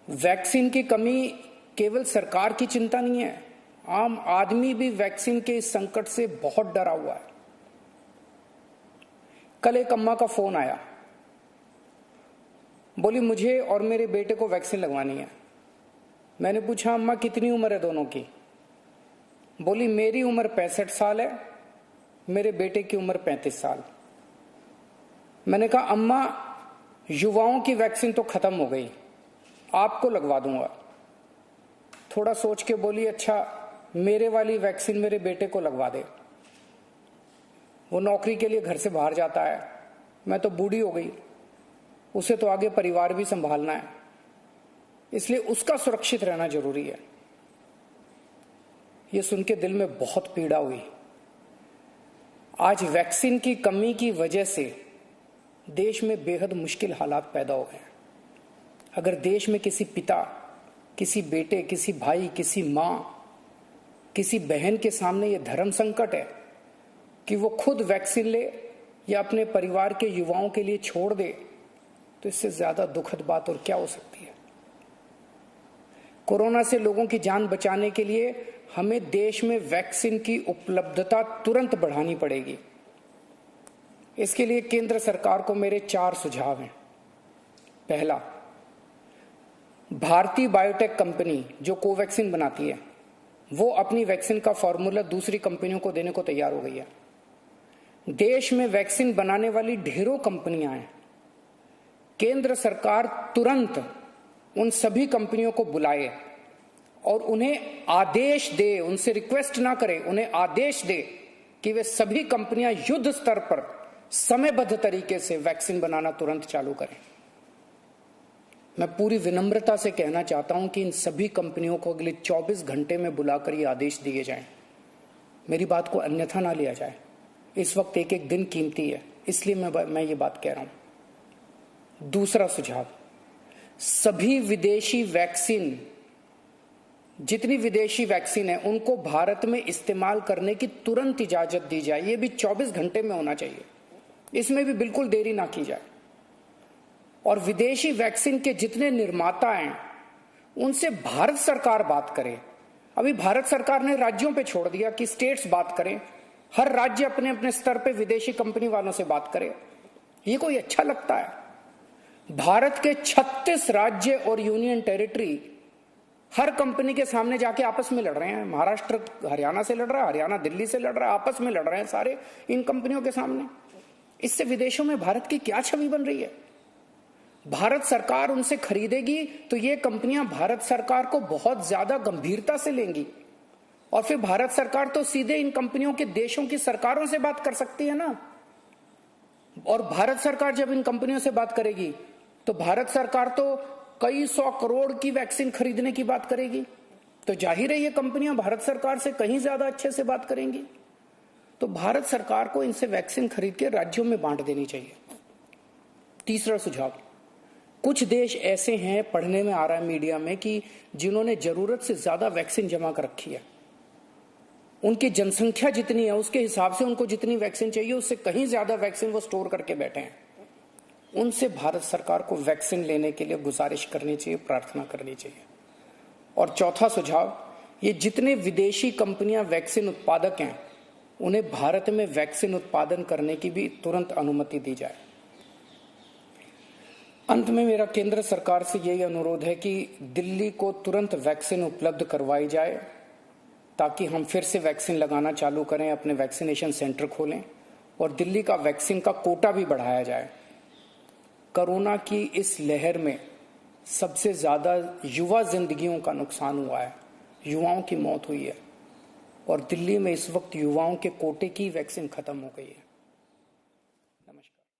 Vaccine की कमी केवल सरकार की चिंता नहीं है, आम आदमी भी वैक्सीन के इस संकट से बहुत डरा हुआ है। कल एक अम्मा का फोन आया, बोली मुझे और मेरे बेटे को वैक्सीन लगवानी है। मैंने पूछा अम्मा कितनी उम्र है दोनों की? बोली मेरी उम्र 65 साल है, मेरे बेटे की उम्र 35 साल। मैंने कहा अम्मा युवाओं की वैक्सीन तो खत्म हो गई, आपको लगवा दूंगा। थोड़ा सोच के बोली अच्छा मेरे वाली वैक्सीन मेरे बेटे को लगवा दे, वो नौकरी के लिए घर से बाहर जाता है, मैं तो बूढ़ी हो गई, उसे तो आगे परिवार भी संभालना है, इसलिए उसका सुरक्षित रहना जरूरी है। ये सुन के दिल में बहुत पीड़ा हुई। आज वैक्सीन की कमी की वजह से देश में बेहद मुश्किल हालात पैदा हो गए हैं। अगर देश में किसी पिता, किसी बेटे, किसी भाई, किसी मां, किसी बहन के सामने यह धर्म संकट है कि वो खुद वैक्सीन ले या अपने परिवार के युवाओं के लिए छोड़ दे, तो इससे ज्यादा दुखद बात और क्या हो सकती है। कोरोना से लोगों की जान बचाने के लिए हमें देश में वैक्सीन की उपलब्धता तुरंत बढ़ानी पड़ेगी। इसके लिए केंद्र सरकार को मेरे 4 सुझाव हैं। पहला, भारतीय बायोटेक कंपनी जो कोवैक्सीन बनाती है, वो अपनी वैक्सीन का फॉर्मूला दूसरी कंपनियों को देने को तैयार हो गई है। देश में वैक्सीन बनाने वाली ढेरों कंपनियां हैं। केंद्र सरकार तुरंत उन सभी कंपनियों को बुलाए और उन्हें आदेश दे, उनसे रिक्वेस्ट ना करे, उन्हें आदेश दे कि वे सभी कंपनियां युद्ध स्तर पर समयबद्ध तरीके से वैक्सीन बनाना तुरंत चालू करें। मैं पूरी विनम्रता से कहना चाहता हूं कि इन सभी कंपनियों को अगले 24 घंटे में बुलाकर ये आदेश दिए जाएं। मेरी बात को अन्यथा ना लिया जाए। इस वक्त एक एक दिन कीमती है, इसलिए मैं ये बात कह रहा हूं। दूसरा सुझाव, सभी विदेशी वैक्सीन, जितनी विदेशी वैक्सीन है उनको भारत में इस्तेमाल करने की तुरंत इजाजत दी जाए। ये भी 24 घंटे में होना चाहिए, इसमें भी बिल्कुल देरी ना की जाए। और विदेशी वैक्सीन के जितने निर्माता हैं उनसे भारत सरकार बात करे। अभी भारत सरकार ने राज्यों पे छोड़ दिया कि स्टेट्स बात करें, हर राज्य अपने अपने स्तर पे विदेशी कंपनी वालों से बात करे। ये कोई अच्छा लगता है? भारत के 36 राज्य और यूनियन टेरिटरी हर कंपनी के सामने जाके आपस में लड़ रहे हैं। महाराष्ट्र हरियाणा से लड़ रहा है, हरियाणा दिल्ली से लड़ रहा है, आपस में लड़ रहे हैं सारे इन कंपनियों के सामने। इससे विदेशों में भारत की क्या छवि बन रही है? भारत सरकार उनसे खरीदेगी तो ये कंपनियां भारत सरकार को बहुत ज्यादा गंभीरता से लेंगी और फिर भारत सरकार तो सीधे इन कंपनियों के देशों की सरकारों से बात कर सकती है ना। और भारत सरकार जब इन कंपनियों से बात करेगी तो भारत सरकार तो कई 100 करोड़ की वैक्सीन खरीदने की बात करेगी, तो जाहिर है ये कंपनियां भारत सरकार से कहीं ज्यादा अच्छे से बात करेंगी। तो भारत सरकार को इनसे वैक्सीन खरीद के राज्यों में बांट देनी चाहिए। तीसरा सुझाव, कुछ देश ऐसे हैं, पढ़ने में आ रहा है मीडिया में, कि जिन्होंने जरूरत से ज्यादा वैक्सीन जमा कर रखी है। उनकी जनसंख्या जितनी है उसके हिसाब से उनको जितनी वैक्सीन चाहिए उससे कहीं ज्यादा वैक्सीन वो स्टोर करके बैठे हैं। उनसे भारत सरकार को वैक्सीन लेने के लिए गुजारिश करनी चाहिए, प्रार्थना करनी चाहिए। और चौथा सुझाव, ये जितने विदेशी कंपनियां वैक्सीन उत्पादक हैं उन्हें भारत में वैक्सीन उत्पादन करने की भी तुरंत अनुमति दी जाए। अंत में मेरा केंद्र सरकार से यही अनुरोध है कि दिल्ली को तुरंत वैक्सीन उपलब्ध करवाई जाए ताकि हम फिर से वैक्सीन लगाना चालू करें, अपने वैक्सीनेशन सेंटर खोलें और दिल्ली का वैक्सीन का कोटा भी बढ़ाया जाए। कोरोना की इस लहर में सबसे ज्यादा युवा जिंदगियों का नुकसान हुआ है, युवाओं की मौत हुई है और दिल्ली में इस वक्त युवाओं के कोटे की वैक्सीन खत्म हो गई है।